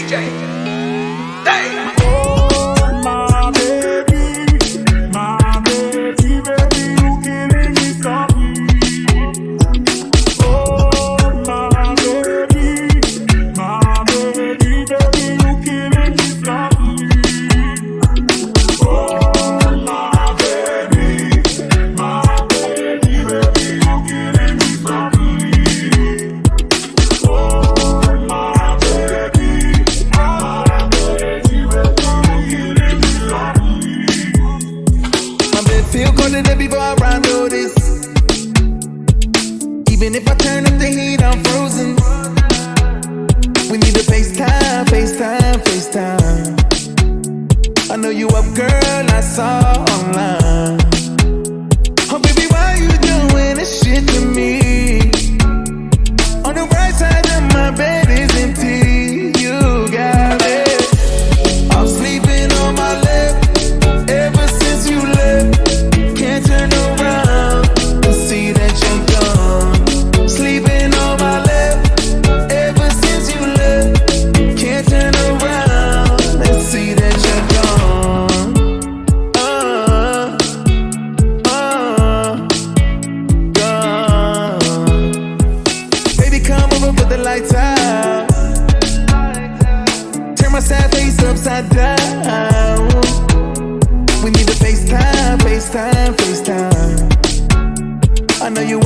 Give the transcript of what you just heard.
Damn. Oh, my baby, you killing me softly. Oh, my baby, you killing me softly. Oh, my baby, you killing me softly. Oh, my baby, My bed feel colder than before I ride this. Even if I turn up the heat, I'm frozen. We need to FaceTime, FaceTime, FaceTime. I know you up, girl, I saw online. Oh, baby, why you doing this shit to me? On the right side of my bed is empty. You got it. I'm sleeping on my left ever since you left. Can't turn around and see that you're gone. Sleeping on my left ever since you left. Can't turn around and see that you're gone. Gone. Baby, come over, put the lights out. Turn my sad face upside down. We need to FaceTime, FaceTime, FaceTime. I know you